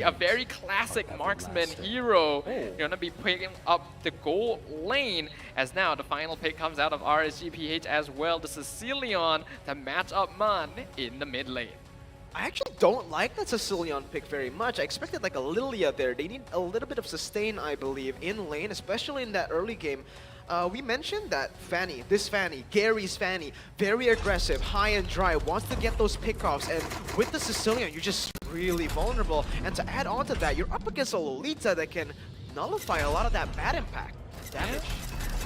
a very classic marksman hero. Gonna be picking up the gold lane, as now the final pick comes out of RSG-PH as well. The Sicilian to match up Mannn in the mid lane. I actually don't like that Sicilian pick very much. I expected like a Lilia there. They need a little bit of sustain, I believe, in lane, especially in that early game. We mentioned that Fanny, Garyy's Fanny, very aggressive, high and dry, wants to get those pickoffs, and with the Sicilian, you're just really vulnerable. And to add on to that, you're up against a Lolita that can nullify a lot of that bad impact damage.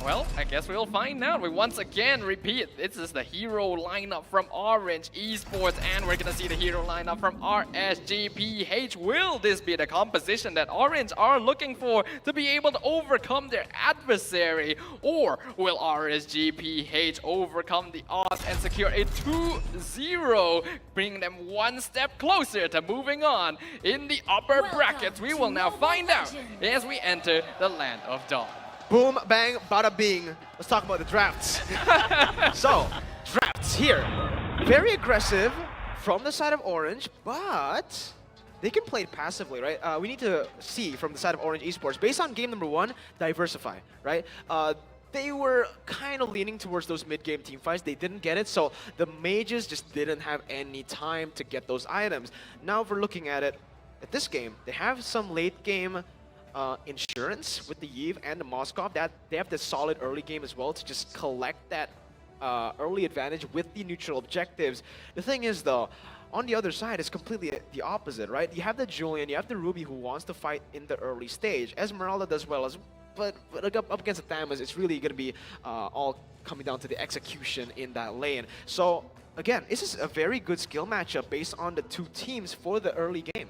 Well, I guess we'll find out. We once again repeat, this is the hero lineup from Orange Esports, and we're gonna see the hero lineup from RSG-PH. Will this be the composition that Orange are looking for to be able to overcome their adversary? Or will RSG-PH overcome the odds and secure a 2-0, bringing them one step closer to moving on in the upper brackets? We will now find out as we enter the Land of Dawn. Boom, bang, bada bing. Let's talk about the drafts. So, drafts here. Very aggressive from the side of Orange, but they can play it passively, right? We need to see from the side of Orange Esports, based on game number 1, diversify, right? They were kind of leaning towards those mid-game team fights. They didn't get it, so the mages just didn't have any time to get those items. Now, if we're looking at it, at this game, they have some late-game insurance with the Eve and the Moskov. That they have this solid early game as well to just collect that early advantage with the neutral objectives. The thing is though, on the other side is completely the opposite, right? You have the Julian, you have the Ruby who wants to fight in the early stage. Esmeralda does well as but up against the Thamus, it's really going to be all coming down to the execution in that lane. So again, this is a very good skill matchup based on the two teams for the early game.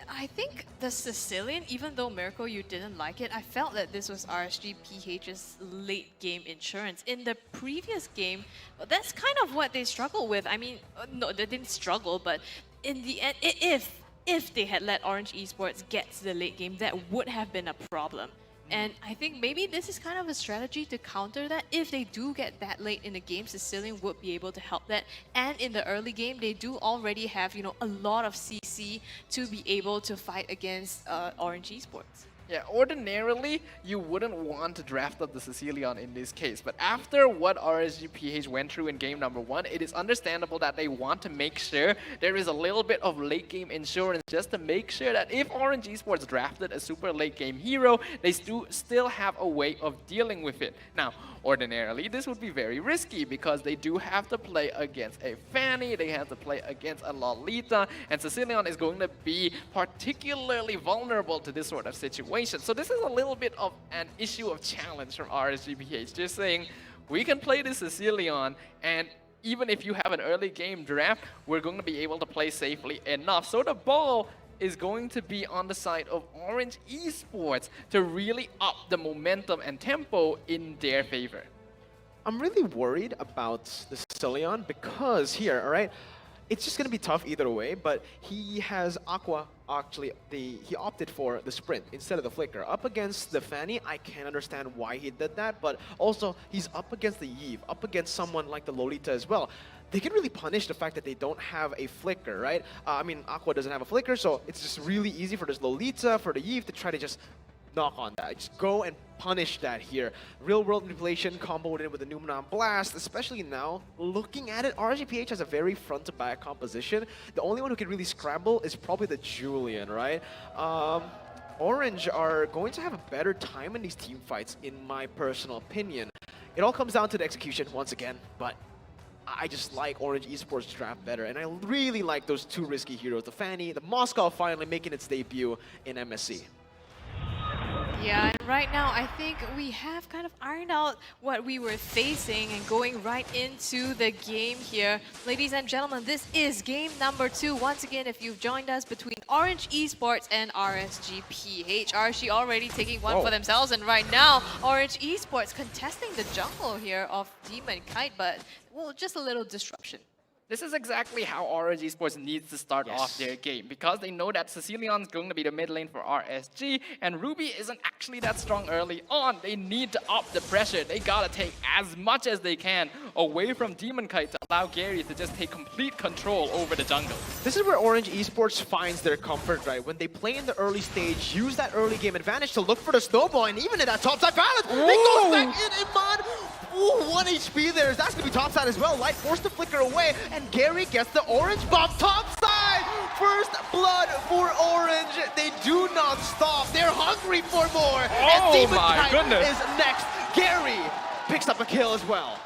I think the Sicilian, even though Miracle, you didn't like it, I felt that this was RSG-PH's late game insurance. In the previous game, that's kind of what they struggled with. I mean, no, they didn't struggle, but in the end, if they had let Orange Esports get to the late game, that would have been a problem. And I think maybe this is kind of a strategy to counter that. If they do get that late in the game, Sicilian would be able to help that. And in the early game, they do already have, a lot of CC to be able to fight against Orange Esports. Yeah, ordinarily, you wouldn't want to draft up the Sicilian in this case, but after what RSG-PH went through in game number 1, it is understandable that they want to make sure there is a little bit of late game insurance just to make sure that if Orange Esports drafted a super late game hero, they still have a way of dealing with it. Now, ordinarily, this would be very risky because they do have to play against a Fanny, they have to play against a Lolita, and Sicilian is going to be particularly vulnerable to this sort of situation. So this is a little bit of an issue of challenge from RSG-PH, just saying, we can play this Sicilian, and even if you have an early game draft, we're going to be able to play safely enough. So the ball is going to be on the side of Orange Esports to really up the momentum and tempo in their favor. I'm really worried about the Sicilian because here, all right, it's just going to be tough either way, but he has Aqua, actually, he opted for the sprint instead of the flicker. Up against the Fanny, I can't understand why he did that, but also he's up against the Eve, up against someone like the Lolita as well. They can really punish the fact that they don't have a flicker, right? I mean, Aqua doesn't have a flicker, so it's just really easy for this Lolita, for the Eve to try to just knock on that. Just go and punish that here. Real world manipulation comboed in with the Numenon Blast, especially now, looking at it, RSG-PH has a very front to back composition. The only one who can really scramble is probably the Julian, right? Orange are going to have a better time in these team fights, in my personal opinion. It all comes down to the execution once again, but I just like Orange Esports draft better, and I really like those two risky heroes, the Fanny, the Moscow finally making its debut in MSC. Yeah, and right now I think we have kind of ironed out what we were facing and going right into the game here. Ladies and gentlemen, this is game number 2. Once again, if you've joined us, between Orange Esports and RSG-PH. RSG already taking one for themselves, and right now Orange Esports contesting the jungle here of Demonkite, but well, just a little disruption. This is exactly how RSG Esports needs to start off their game, because they know that Cecilion's going to be the mid lane for RSG, and Ruby isn't actually that strong early on. They need to up the pressure. They gotta take as much as they can away from Demonkite to allow Garyy to just take complete control over the jungle. This is where Orange Esports finds their comfort, right? When they play in the early stage, use that early game advantage to look for the snowball, and even in that topside balance, they go back in Emann. Ooh, 1 HP there. That's going to be topside as well. Light forced to flicker away, and Garyy gets the orange bomb topside. First blood for Orange. They do not stop. They're hungry for more. And Demonkite is next. Garyy picks up a kill as well.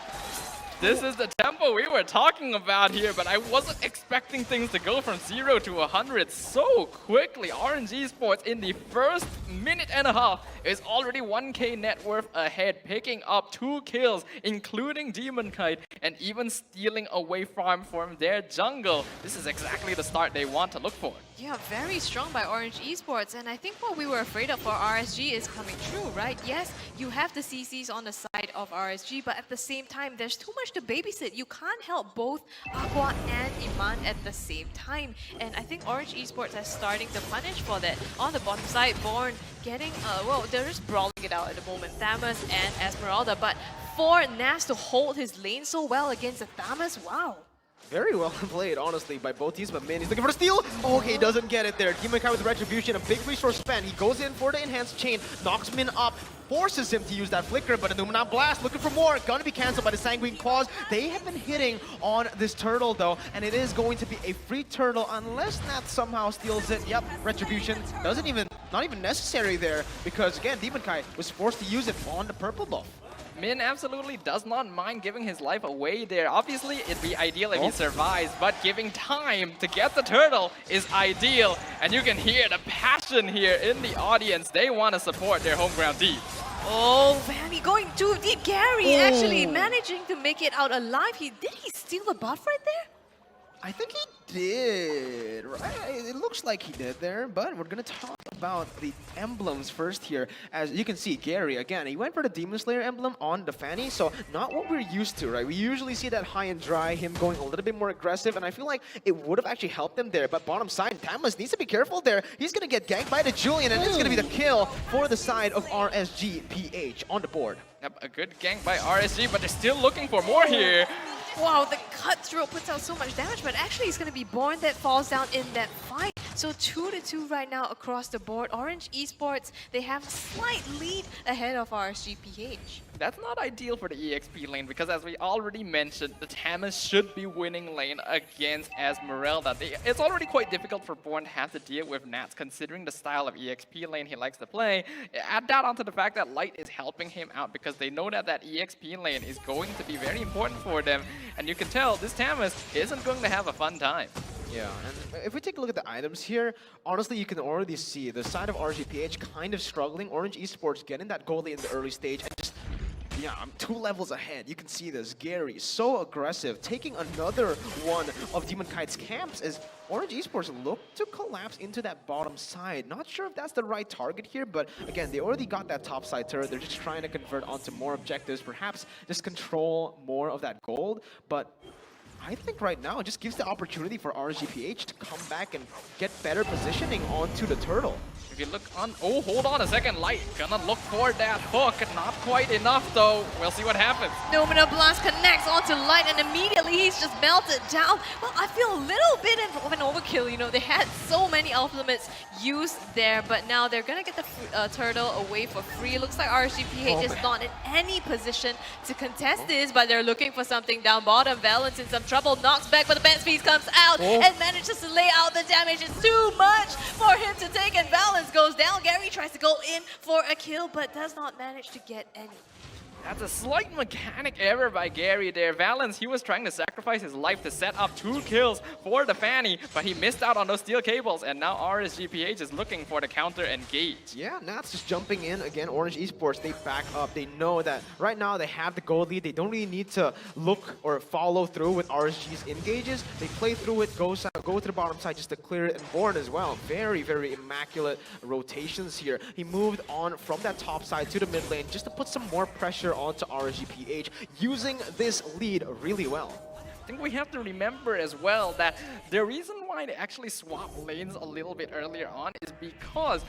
This is the tempo we were talking about here, but I wasn't expecting things to go from 0 to 100 so quickly. Orange Esports in the first minute and a half is already 1k net worth ahead, picking up 2 kills, including Demonkite, and even stealing away from their jungle. This is exactly the start they want to look for. Yeah, very strong by Orange Esports, and I think what we were afraid of for RSG is coming true, right? Yes, you have the CCs on the side of RSG, but at the same time, there's too much to babysit. You can't help both Aqua and Emann at the same time, and I think Orange Esports is starting to punish for that. On the bottom side, Born getting, well, they're just brawling it out at the moment, Nathzz and Esmeralda, but for Nathzz to hold his lane so well against the Nathzz, wow. Very well played, honestly, by both teams, but Minnn, he's looking for the steal. Okay, doesn't get it there. Demonkite with Retribution, a big resource spend. He goes in for the enhanced chain, knocks Minnn up, forces him to use that flicker, but a Numenat Blast looking for more. Gonna be cancelled by the Sanguine Claws. They have been hitting on this turtle, though, and it is going to be a free turtle unless Nathzz somehow steals it. Yep, Retribution not even necessary there, because again, Demonkite was forced to use it on the purple buff. Minnn absolutely does not mind giving his life away there. Obviously, it'd be ideal if he survives, but giving time to get the turtle is ideal. And you can hear the passion here in the audience. They want to support their home ground deep. Oh, Vanny going too deep. Garyy actually managing to make it out alive. Did he steal the buff right there? I think he did, right? It looks like he did there, but we're going to talk about the emblems first here. As you can see, Garyy, again, he went for the Demon Slayer emblem on the Fanny, so not what we're used to, right? We usually see that high and dry, him going a little bit more aggressive, and I feel like it would have actually helped him there, but bottom side, Nathzz needs to be careful there. He's going to get ganked by the Julian, and it's going to be the kill for the side of RSG-PH on the board. Yep, a good gank by RSG, but they're still looking for more here. Wow, the cutthroat puts out so much damage, but actually it's going to be Born that falls down in that fight. So 2-2 right now across the board. Orange Esports, they have a slight lead ahead of RSG-PH. That's not ideal for the EXP lane, because as we already mentioned, the Nathzz should be winning lane against Esmeralda. It's already quite difficult for Born to have to deal with Nathzz, considering the style of EXP lane he likes to play. Add that onto the fact that Light is helping him out, because they know that that EXP lane is going to be very important for them. And you can tell this Nathzz isn't going to have a fun time. Yeah, and if we take a look at the items here, honestly, you can already see the side of RSG-PH kind of struggling. Orange Esports getting that goalie in the early stage and just, yeah, I'm 2 levels ahead. You can see this. Garyy, so aggressive, taking another one of Demonkite's camps as Orange Esports look to collapse into that bottom side. Not sure if that's the right target here, but again, they already got that top side turret. They're just trying to convert onto more objectives, perhaps just control more of that gold, but I think right now it just gives the opportunity for RSG-PH to come back and get better positioning onto the turtle. If you look on, oh, hold on a second, Light gonna look for that hook. Not quite enough though. We'll see what happens. Numenat Blast connects onto Light, and immediately he's just melted down. Well, I feel a little bit of an overkill. You know, they had so many ultimates used there, but now they're gonna get the turtle away for free. Looks like RSG-PH is not in any position to contest this, but they're looking for something down bottom. Valenz in some trouble, knocks back, but the band speed comes out and manages to lay out the damage. It's too much for him to take, and Valenz goes down. Garyy tries to go in for a kill, but does not manage to get any. That's a slight mechanic error by Garyy there. Valenz, he was trying to sacrifice his life to set up 2 kills for the Fanny, but he missed out on those steel cables, and now RSG-PH is looking for the counter engage. Yeah, Nathzz just jumping in. Again, Orange Esports, they back up. They know that right now they have the gold lead. They don't really need to look or follow through with RSG's engages. They play through it, go to the bottom side just to clear it, and Born as well. Very, very immaculate rotations here. He moved on from that top side to the mid lane just to put some more pressure onto RSG-PH, using this lead really well. think we have to remember as well that the reason why they actually swapped lanes a little bit earlier on is because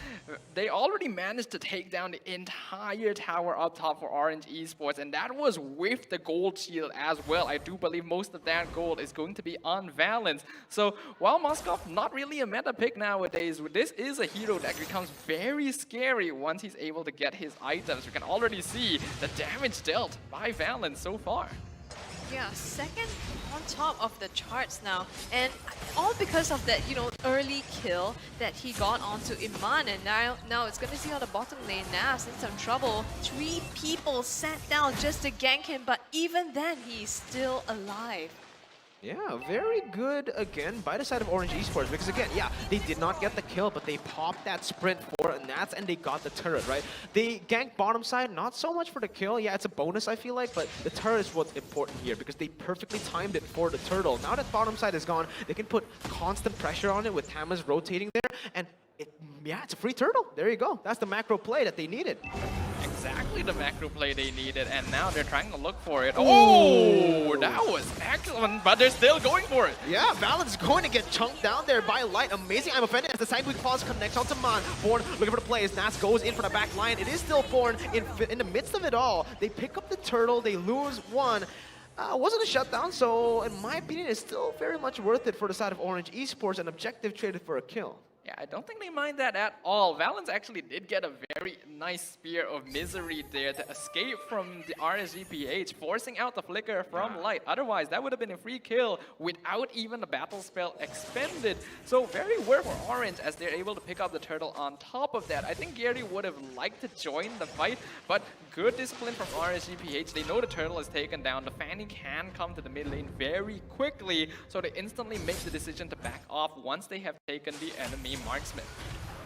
they already managed to take down the entire tower up top for Orange Esports, and that was with the gold shield as well. I do believe most of that gold is going to be on Valenz. So while Moskov not really a meta pick nowadays, this is a hero that becomes very scary once he's able to get his items. We can already see the damage dealt by Valenz so far. Yeah, second on top of the charts now, and all because of that, you know, early kill that he got onto Emann, and now it's gonna see on the bottom lane. Nathzz in some trouble. 3 people sat down just to gank him, but even then, he's still alive. Yeah, very good again by the side of Orange Esports, because again, yeah, they did not get the kill, but they popped that sprint for Nathzz and they got the turret, right? They ganked bottom side, not so much for the kill. Yeah, it's a bonus, I feel like, but the turret is what's important here because they perfectly timed it for the turtle. Now that bottom side is gone, they can put constant pressure on it with Hammers rotating there, and yeah, it's a free turtle. There you go. That's the macro play that they needed. Exactly the macro play they needed, and now they're trying to look for it. Oh, that was excellent, but they're still going for it. Yeah, Valenz is going to get chunked down there by Light. Amazing. I'm offended as the side quick pause connects onto Mannn. Born looking for the plays. Nathzz goes in for the back line. It is still Born in the midst of it all. They pick up the turtle. They lose one. Wasn't a shutdown, so in my opinion, it's still very much worth it for the side of Orange Esports. An objective traded for a kill. Yeah, I don't think they mind that at all. Valenz actually did get a very nice Spear of Misery there to escape from the RSG-PH, forcing out the flicker from Light. Otherwise, that would have been a free kill without even the battle spell expended. So very worth for Orange as they're able to pick up the turtle on top of that. I think Garyy would have liked to join the fight, but good discipline from RSG-PH. They know the turtle is taken down. The Fanny can come to the mid lane very quickly, so they instantly make the decision to back off once they have taken the enemy marksman.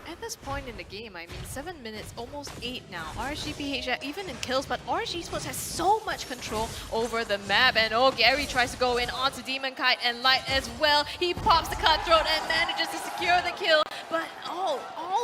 At this point in the game, I mean, 7 minutes, almost 8 now. RSG-PH are even in kills, but Orange Esports has so much control over the map. And oh, Garyy tries to go in onto Demonkite and Light as well. He pops the cutthroat and manages to secure the kill. But all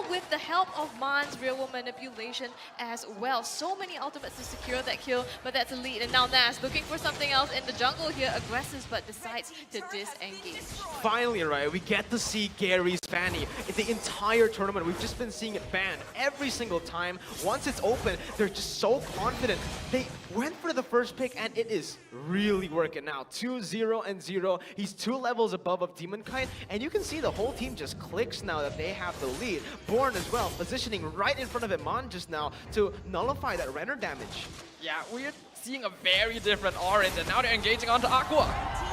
with the help of Mann's real-world manipulation as well. So many ultimates to secure that kill, but that's a lead. And now Nathzz looking for something else in the jungle here, aggressive, but decides to disengage. Finally, right, we get to see Garyy's Fanny. The entire tournament, we've just been seeing it banned every single time. Once it's open, they're just so confident. They went for the first pick, and it is really working out. 2-0-0. He's 2 levels above of Demonkite, and you can see the whole team just clicks now that they have the lead. Born as well, positioning right in front of Emann just now to nullify that render damage. Yeah, we're seeing a very different Orange, and now they're engaging onto Aqua.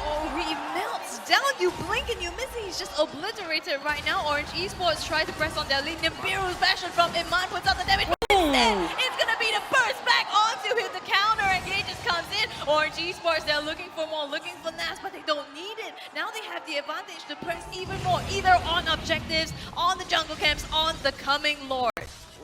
Oh, he melts down. You blink and you miss it. He's just obliterated right now. Orange Esports try to press on their lead. Nibiru's bastion from Emann puts out the damage. But instead, it's going to be the burst back onto him. The counter engage just comes in. Orange Esports, they're looking for more, looking for Nathzz, but they don't need it. Now they have the advantage to press even more, either on objectives, on the jungle camps, on the coming Lord.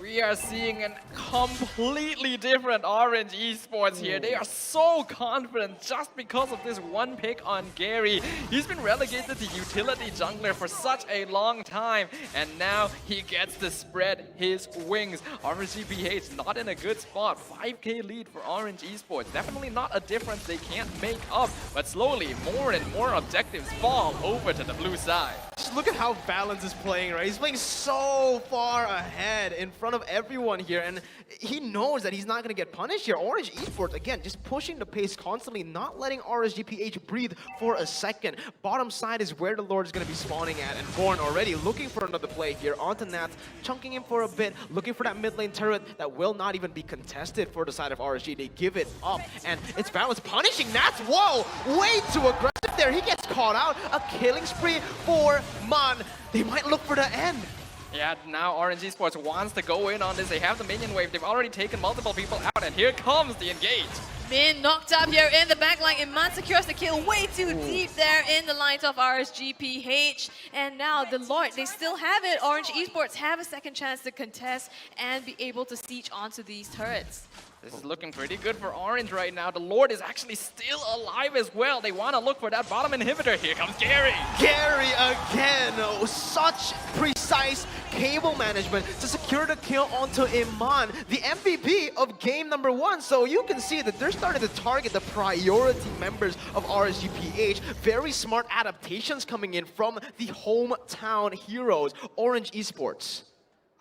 We are seeing a completely different Orange Esports here. They are so confident just because of this one pick on Garyy. He's been relegated to utility jungler for such a long time, and now he gets to spread his wings. RSG-PH not in a good spot. 5k lead for Orange Esports. Definitely not a difference they can't make up, but slowly more and more objectives fall over to the blue side. Just look at how Valenz is playing, right? He's playing so far ahead in front of everyone here, and he knows that he's not going to get punished here. Orange Esports, again, just pushing the pace constantly, not letting RSG-PH breathe for a second. Bottom side is where the Lord is going to be spawning at, and Born already looking for another play here onto Nathzz, chunking him for a bit, looking for that mid lane turret that will not even be contested for the side of RSG. They give it up, and it's Valenz punishing Nathzz. Whoa, way too aggressive there. He gets caught out. A killing spree for Mannn. They might look for the end. Yeah, now Orange Esports wants to go in on this. They have the minion wave. They've already taken multiple people out, and here comes the engage. Minnn knocked up here in the backline. Emann secures the kill way too deep there in the lines of RSG-PH. And now the Lord, they still have it. Orange Esports have a second chance to contest and be able to siege onto these turrets. This is looking pretty good for Orange right now. The Lord is actually still alive as well. They want to look for that bottom inhibitor. Here comes Garyy. Garyy again. Such precise precise cable management to secure the kill onto Emann, the MVP of game number 1. So you can see that they're starting to target the priority members of RSG-PH. Very smart adaptations coming in from the hometown heroes, Orange Esports.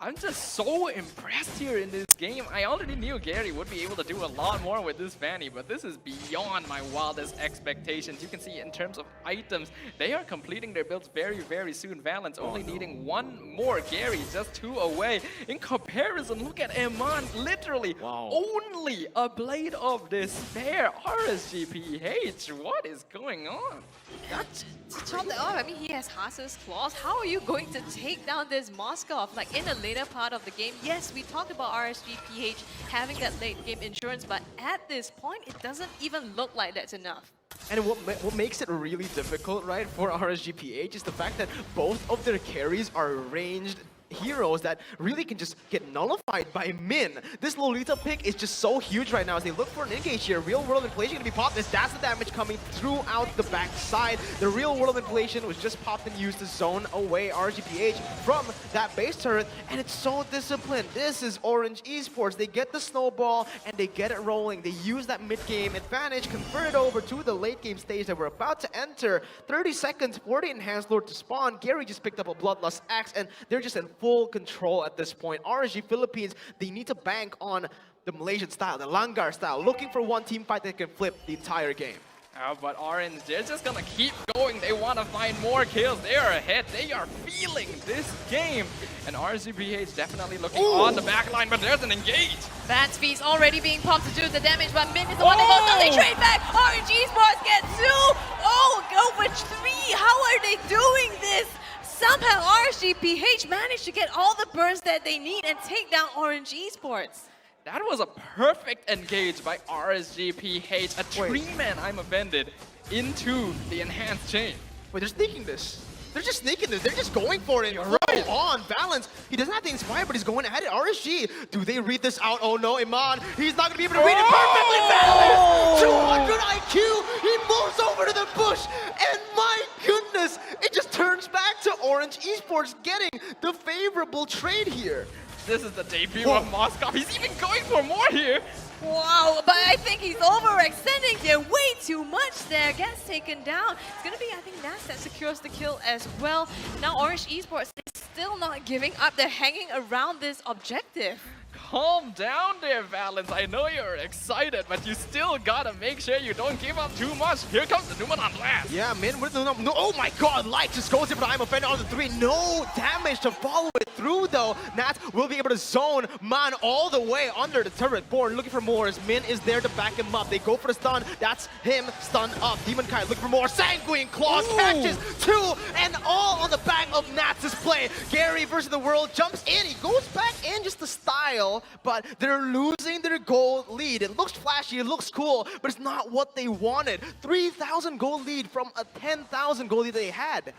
I'm just so impressed here in this game. I already knew Garyy would be able to do a lot more with this Fanny, but this is beyond my wildest expectations. You can see in terms of items, they are completing their builds very, very soon. Valenz only needing one more. Garyy just 2 away. In comparison, look at Emann, literally only a blade of despair. RSG-PH, what is going on? To top that off, I mean, he has Haas's claws. How are you going to take down this Moskov? Like, in the later part of the game, yes, we talked about RSG-PH having that late game insurance, but at this point, it doesn't even look like that's enough. And what makes it really difficult, right, for RSG-PH is the fact that both of their carries are ranged heroes that really can just get nullified by Minnn. This Lolita pick is just so huge right now as they look for an engage here. Real world inflation gonna be popped. That's the damage coming throughout the backside. The real world inflation was just popped and used to zone away RSG-PH from that base turret, and it's so disciplined. This is Orange Esports. They get the snowball and they get it rolling. They use that mid-game advantage, convert it over to the late-game stage that we're about to enter. 30 seconds for the Enhanced Lord to spawn. Garyy just picked up a Bloodlust Axe, and they're just in full control at this point. RSG Philippines, they need to bank on the Malaysian style, the Langgar style, looking for one team fight that can flip the entire game. But Orange, they're just gonna keep going. They want to find more kills. They are ahead. They are feeling this game. And RSG-PH definitely looking on the back line, but there's an engage. Vance V's already being pumped to do the damage, but Minnn is the one that goes down. They trade back. RNG Esports get 2. Oh, go for 3. How are they doing this? Somehow RSG-PH managed to get all the bursts that they need and take down Orange Esports. That was a perfect engage by RSG-PH. A tree-man, I'm offended, into the enhanced chain. Wait, they're sneaking this. They're just sneaking this. They're just going for it. Right on. Valenz, he doesn't have to inspire, but he's going ahead at RSG. Do they read this out? Oh no, Emann. He's not going to be able to read it perfectly. Valenz, 200 IQ. He moves over to the bush. And my goodness, it just turns back to Orange Esports getting the favorable trade here. This is the debut of Moskov. He's even going for more here. Wow, but I think he's overextending there way too much there. Gets taken down. It's going to be, I think, Nathzz that secures the kill as well. Now Orange Esports, they're still not giving up. They're hanging around this objective. Calm down there, Valenz. I know you're excited, but you still gotta make sure you don't give up too much. Here comes the Numan on blast. Yeah, Minnn with the no. Oh my God, Light just goes in, but I'm offended on the 3. No damage to follow it through though. Nathzz will be able to zone Mannn all the way under the turret. Born looking for more as Minnn is there to back him up. They go for the stun. That's him stunned up. Demonkite looking for more. Sanguine Claw catches 2 and all on the back of Nathzz's play. Garyy versus the world jumps in. He goes back in just to style, but they're losing their gold lead. It looks flashy, it looks cool, but it's not what they wanted. 3,000 gold lead from a 10,000 gold lead they had.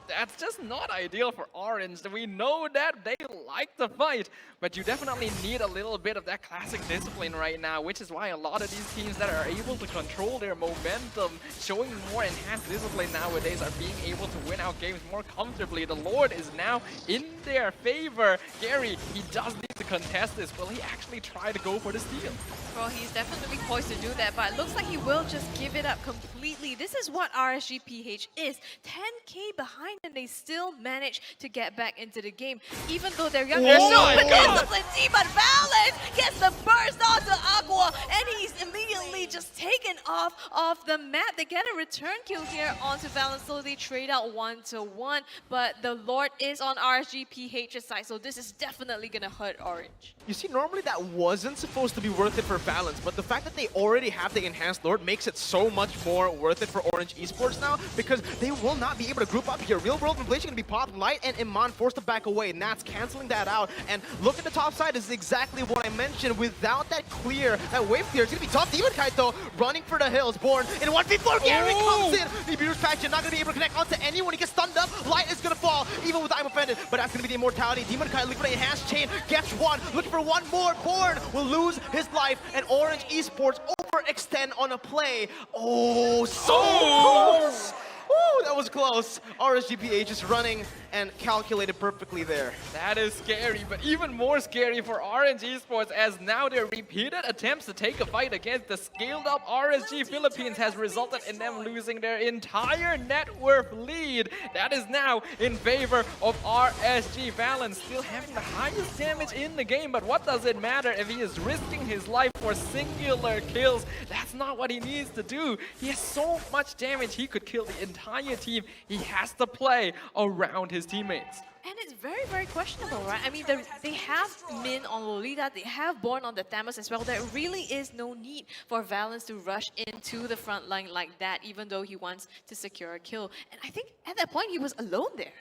That's just not ideal for Orange. We know that they like to fight, but you definitely need a little bit of that classic discipline right now, which is why a lot of these teams that are able to control their momentum, showing more enhanced discipline nowadays, are being able to win out games more comfortably. The Lord is now in their favor. Garyy, he does need to contest this. Will he actually try to go for the steal? Well, he's definitely poised to do that, but it looks like he will just give it up completely. This is what RSG-PH is. 10k behind, and they still manage to get back into the game. Even though they're young, they're so disciplined team, but Valenz gets the burst onto Aqua, and he's immediately just taken off the map. They get a return kill here onto Valenz, so they trade out 1-1, but the Lord is on RSG-PH's side, so this is definitely gonna hurt Orange. You see, normally that wasn't supposed to be worth it for Valenz, but the fact that they already have the Enhanced Lord makes it so much more worth it for Orange Esports now, because they will not be able to group up here. Real world inflation going to be popped. Light and Emann forced to back away. Nathzz canceling that out. And look at the top side. This is exactly what I mentioned. Without that clear, that wave clear, it's going to be tough. Demonkite, though, running for the hills. Born in 1v4. Garyy comes in. The Abuse Faction not going to be able to connect onto anyone. He gets stunned up. Light is going to fall, even with I'm offended. But that's going to be the immortality. Demonkite looking for the enhanced chain. Gets one. Looking for one more. Born will lose his life. And Orange Esports overextend on a play. Oh, so close. Ooh, that was close. RSG-PH is running and calculated perfectly there. That is scary, but even more scary for RNG Esports, as now their repeated attempts to take a fight against the scaled up RSG Philippines has resulted in them losing their entire net worth lead. That is now in favor of RSG. Valenz still having the highest damage in the game, but what does it matter if he is risking his life for singular kills? That's not what he needs to do. He has so much damage, he could kill the entire team. He has to play around his teammates. And it's very, very questionable, right? I mean, they have Minnn on Lolita, they have Born on the Thamus as well. There really is no need for Valenz to rush into the front line like that, even though he wants to secure a kill. And I think at that point, he was alone there.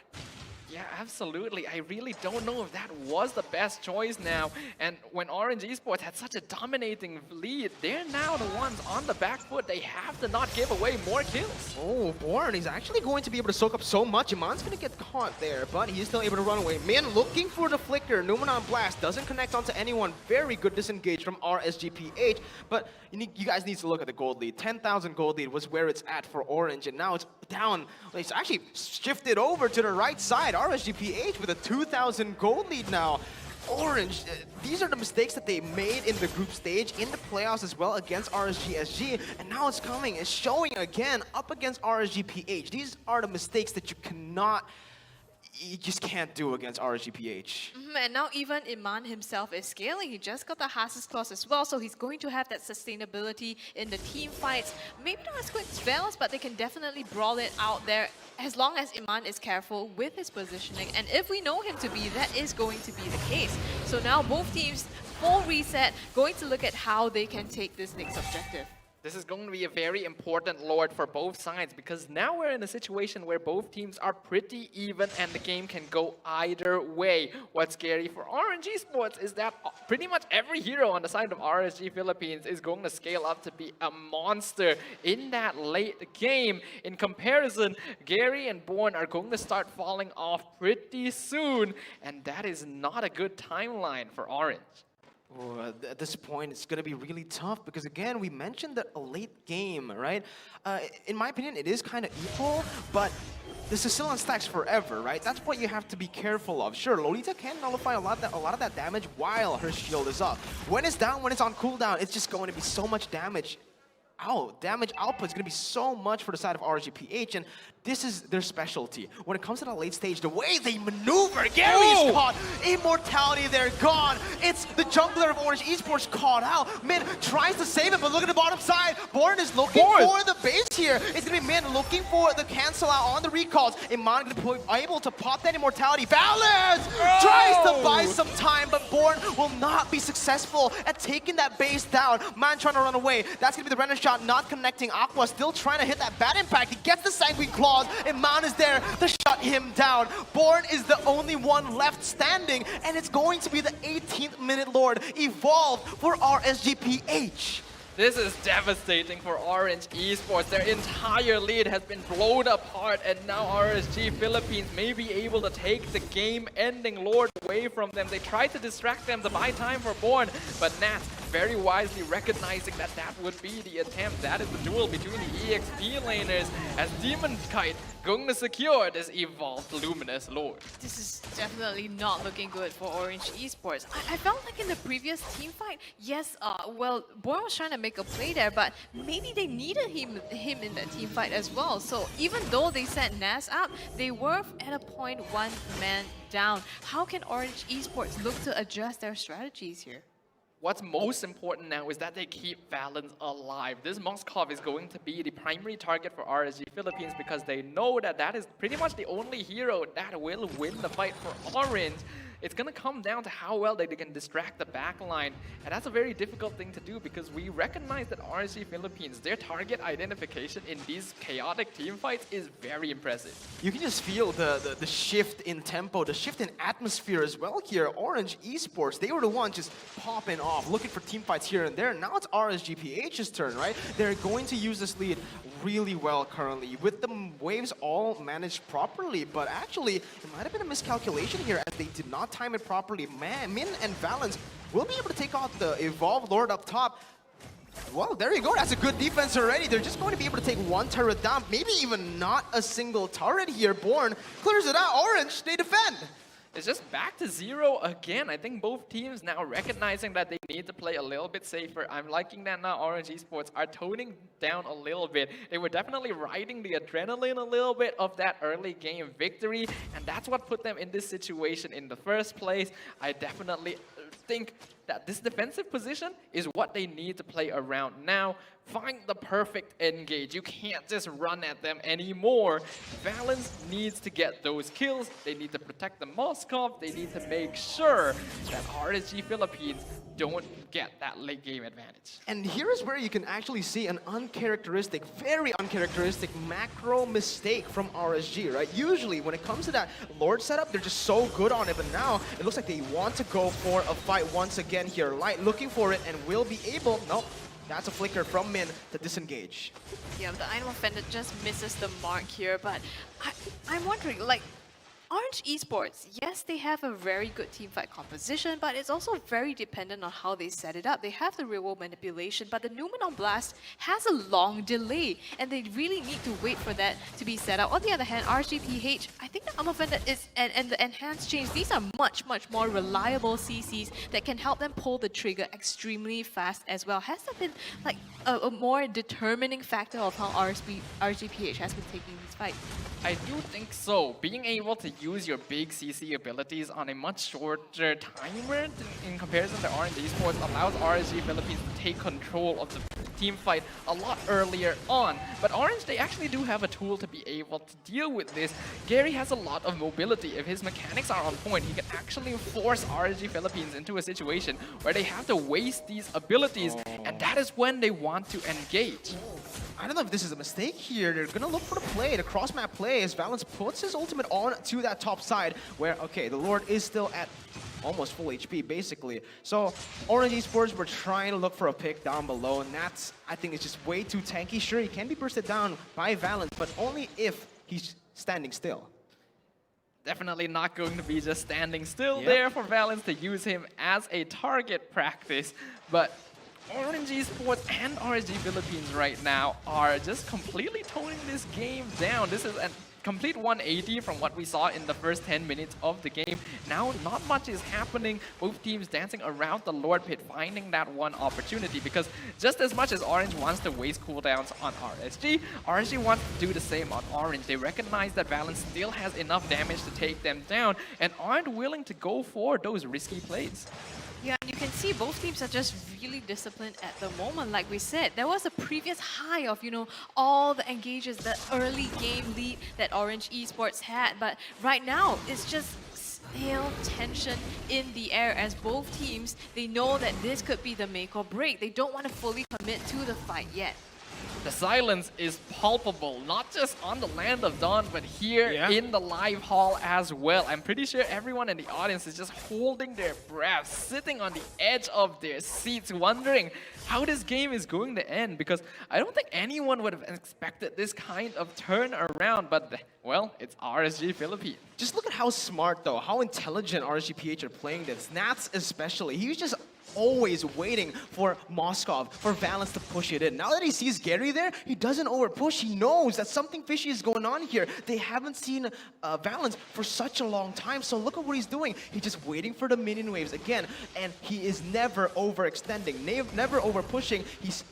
Yeah, absolutely. I really don't know if that was the best choice now. And when RNG Esports had such a dominating lead, they're now the ones on the back foot. They have to not give away more kills. Oh, Born is actually going to be able to soak up so much. Emann's going to get caught there, but he's still able to run away. Minnn looking for the flicker. Numenon Blast doesn't connect onto anyone. Very good disengage from RSG-PH, but you guys need to look at the gold lead. 10,000 gold lead was where it's at for Orange, and now it's down. It's actually shifted over to the right side. RSG-PH with a 2,000 gold lead now. Orange, these are the mistakes that they made in the group stage, in the playoffs as well against RSG-SG, and now it's coming, it's showing again up against RSG-PH. These are the mistakes that you just can't do against RSG-PH. And now even Emann himself is scaling. He just got the Hass's Clause as well, so he's going to have that sustainability in the team fights. Maybe not as quick as Valenz, but they can definitely brawl it out there as long as Emann is careful with his positioning. And if we know him to be, that is going to be the case. So now both teams, full reset, going to look at how they can take this next objective. This is going to be a very important Lord for both sides, because now we're in a situation where both teams are pretty even and the game can go either way. What's scary for RNG Esports is that pretty much every hero on the side of RSG Philippines is going to scale up to be a monster in that late game. In comparison, Garyy and Born are going to start falling off pretty soon, and that is not a good timeline for Orange. Oh, at this point, it's going to be really tough because, again, we mentioned that a late game, right? In my opinion, it is kind of equal, but the Sicilian stacks forever, right? That's what you have to be careful of. Sure, Lolita can nullify a lot of that damage while her shield is up. When it's down, when it's on cooldown, it's just going to be so much damage. Damage output is going to be so much for the side of RSG-PH, and this is their specialty. When it comes to the late stage, the way they maneuver, Gary's caught, Immortality, they're gone. It's the jungler of Orange Esports caught out. Minnn tries to save it, but look at the bottom side. Born is looking for the base here. It's going to be Minnn looking for the cancel out on the recalls. Emann going to be able to pop that Immortality. Valenz tries to buy some time, but Born will not be successful at taking that base down. Mannn trying to run away. That's going to be the render shot. Not connecting. Aqua still trying to hit that bad impact. He gets the Sanguine Claws, and Mannn is there to shut him down. Born is the only one left standing, and it's going to be the 18th minute Lord evolved for RSG-PH. This is devastating for Orange Esports. Their entire lead has been blown apart, and now RSG Philippines may be able to take the game-ending Lord away from them. They tried to distract them to buy time for Born, but Nathzz very wisely recognizing that that would be the attempt. That is the duel between the EXP laners, as Demonkite going to secure this evolved Luminous Lord. This is definitely not looking good for Orange Esports. I felt like in the previous team fight, yes, well, Born was trying to make a play there, but maybe they needed him in that team fight as well. So even though they set Nathzz up, they were at a point 1 man down. How can Orange Esports look to adjust their strategies here? What's most important now is that they keep Valenz alive. This Moskov is going to be the primary target for RSG Philippines because they know that that is pretty much the only hero that will win the fight for Orange. It's going to come down to how well they can distract the backline, and that's a very difficult thing to do because we recognize that RSG Philippines, their target identification in these chaotic team fights is very impressive. You can just feel the shift in tempo, the shift in atmosphere as well here. Orange Esports, they were the ones just popping off, looking for team fights here and there. Now it's RSG-PH's turn, right? They're going to use this lead really well currently, with the waves all managed properly, but actually, it might have been a miscalculation here as they did not time it properly. Minnn and Valenz will be able to take out the Evolved Lord up top. Well, there you go. That's a good defense already. They're just going to be able to take one turret down. Maybe even not a single turret here. Born clears it out. Orange, they defend. It's just back to 0 again. I think both teams now recognizing that they need to play a little bit safer. I'm liking that now Orange Esports are toning down a little bit. They were definitely riding the adrenaline a little bit of that early game victory, and that's what put them in this situation in the first place. I definitely think that this defensive position is what they need to play around now. Find the perfect engage. You can't just run at them anymore. Valenz needs to get those kills. They need to protect the Moskov. They need to make sure that RSG Philippines don't get that late game advantage. And here is where you can actually see an uncharacteristic, very uncharacteristic macro mistake from RSG, right? Usually when it comes to that Lord setup, they're just so good on it, but now it looks like they want to go for a fight once again here. Light looking for it and will be able, nope. That's a flicker from Minnn to disengage. Yeah, the Animal Fender just misses the mark here, but I'm wondering, like, Orange Esports, yes, they have a very good teamfight composition, but it's also very dependent on how they set it up. They have the real-world manipulation, but the Numen on Blast has a long delay, and they really need to wait for that to be set up. On the other hand, RSG-PH, I think the Animal Fender is, and the enhanced chains, these are much, much more reliable CCs that can help them pull the trigger extremely fast as well. Has that been like a more determining factor of how RSG-PH has been taking these fights? I do think so. Being able to use your big CC abilities on a much shorter timer in comparison to Orange Esports allows RSG Philippines to take control of the team fight a lot earlier on. But Orange, they actually do have a tool to be able to deal with this. Garyy has a lot of mobility. If his mechanics are on point, he can actually force RSG Philippines into a situation where they have to waste these abilities, and that is when they want to engage. I don't know if this is a mistake here. They're going to look for the play, the cross-map play, as Valenz puts his ultimate on to that top side where, okay, the Lord is still at almost full HP, basically. So, Orange Esports were trying to look for a pick down below, and Nathzz, I think, is just way too tanky. Sure, he can be bursted down by Valenz, but only if he's standing still. Definitely not going to be just standing still there for Valenz to use him as a target practice, but Orange Esports and RSG Philippines right now are just completely toning this game down. This is a complete 180 from what we saw in the first 10 minutes of the game. Now, not much is happening. Both teams dancing around the Lord Pit, finding that one opportunity, because just as much as Orange wants to waste cooldowns on RSG wants to do the same on Orange. They recognize that Valenz still has enough damage to take them down and aren't willing to go for those risky plays. Yeah, and you can see both teams are just really disciplined at the moment. Like we said, there was a previous high of, you know, all the engages, the early game lead that Orange Esports had. But right now, it's just stale tension in the air as both teams, they know that this could be the make or break. They don't want to fully commit to the fight yet. The silence is palpable, not just on the Land of Dawn, but here in the live hall as well. I'm pretty sure everyone in the audience is just holding their breath, sitting on the edge of their seats, wondering how this game is going to end, because I don't think anyone would have expected this kind of turn around, but well, it's RSG Philippines. Just look at how smart, though, how intelligent RSG-PH are playing this. Nathzz especially, he was just always waiting for Moskov, for Valenz to push it in. Now that he sees Garyy there, he doesn't overpush. He knows that something fishy is going on here. They haven't seen Valenz for such a long time, so look at what he's doing. He's just waiting for the minion waves again, and he is never overextending, never overpushing. He's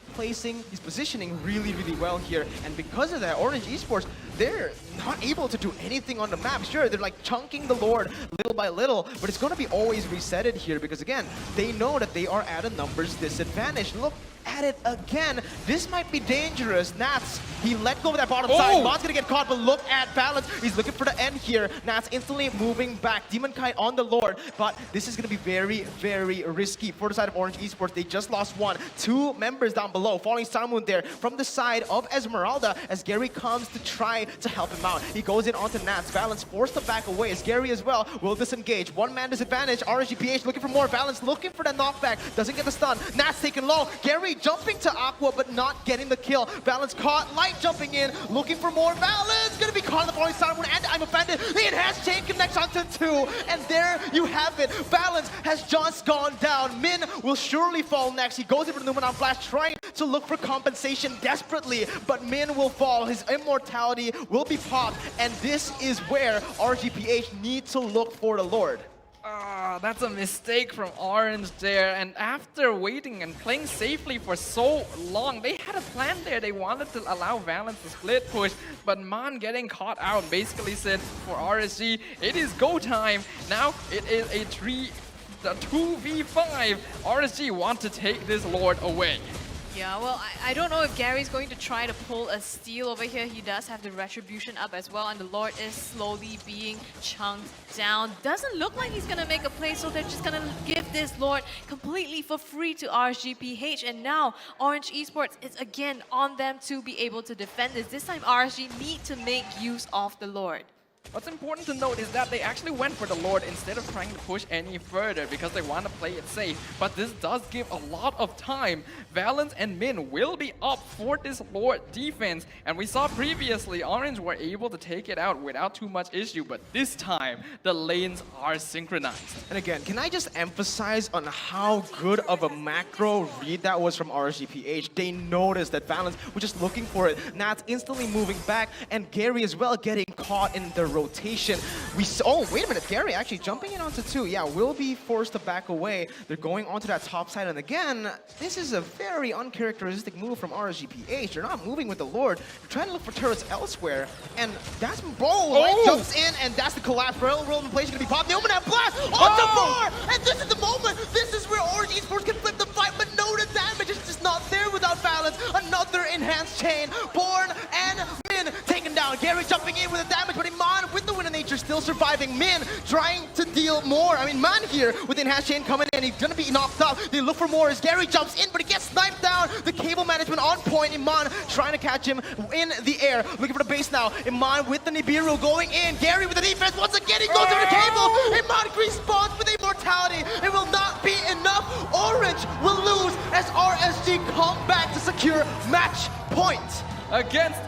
positioning really, really well here, and because of that, Orange Esports, they're not able to do anything on the map. Sure, they're like chunking the Lord little by little, but it's going to be always resetted here because, again, they know that they are at a numbers disadvantage. Look at it again. This might be dangerous. Nathzz, he let go of that bottom side. Mann's gonna get caught, but look at Valenz. He's looking for the end here. Nathzz instantly moving back. Demonkite on the Lord, but this is gonna be very, very risky for the side of Orange Esports. They just lost one. Two members down below, falling Salmon there from the side of Esmeralda as Garyy comes to try to help him out. He goes in onto Nathzz. Valenz forced to back away as Garyy as well will disengage. One man disadvantage. RSG-PH looking for more. Valenz looking for the knockback. Doesn't get the stun. Nathzz taken low. Garyy jumping to Aqua, but not getting the kill. Valenz caught. Light jumping in, looking for more. Valenz gonna be caught in the falling Salmon, and I'm offended. The enhanced chain connects onto two, and there you have it. Valenz has just gone down. Minnn will surely fall next. He goes in for the Numen on Flash, trying to look for compensation desperately, but Minnn will fall. His immortality will be popped, and this is where RSG-PH need to look for the Lord. That's a mistake from Orange there, and after waiting and playing safely for so long, they had a plan there. They wanted to allow Valenz to split push, but Mannn getting caught out basically said for RSG, it is go time. Now it is a 2v5. RSG want to take this Lord away. Yeah, well, I don't know if Gary's going to try to pull a steal over here. He does have the Retribution up as well, and the Lord is slowly being chunked down. Doesn't look like he's going to make a play, so they're just going to give this Lord completely for free to RSG-PH. And now, Orange Esports is again on them to be able to defend this. This time, RSG need to make use of the Lord. What's important to note is that they actually went for the Lord instead of trying to push any further because they want to play it safe. But this does give a lot of time. Valenz and Minnn will be up for this Lord defense. And we saw previously, Orange were able to take it out without too much issue. But this time, the lanes are synchronized. And again, can I just emphasize on how good of a macro read that was from RSG-PH? They noticed that Valenz was just looking for it. Nathzz instantly moving back, and Garyy as well getting caught in the rotation. Oh, wait a minute. Garyy actually jumping in onto 2. Yeah, will be forced to back away. They're going onto that top side. And again, this is a very uncharacteristic move from RSG-PH. They're not moving with the Lord. They're trying to look for turrets elsewhere. And that's Light jumps in, and that's the collapse. Roll in place going to be popped. The Omen have blast onto 4. And this is the moment. This is where Orange Esports can flip the fight, but no, the damage is just not there without Valenz. Another enhanced chain. Born and Minnn taken down. Garyy jumping in with the damage, but Emann with the Wind of Nature still surviving. Minnn trying to deal more. I mean, Mannn here with the enhanced chain coming in. He's going to be knocked up. They look for more as Garyy jumps in, but he gets sniped down. The cable management on point. Emann trying to catch him in the air. Looking for the base now. Emann with the Nibiru going in. Garyy with the defense. Once again, he goes to the cable. Emann respawns with immortality. It will not be enough. Orange will lose as RSG come back to secure match point. Against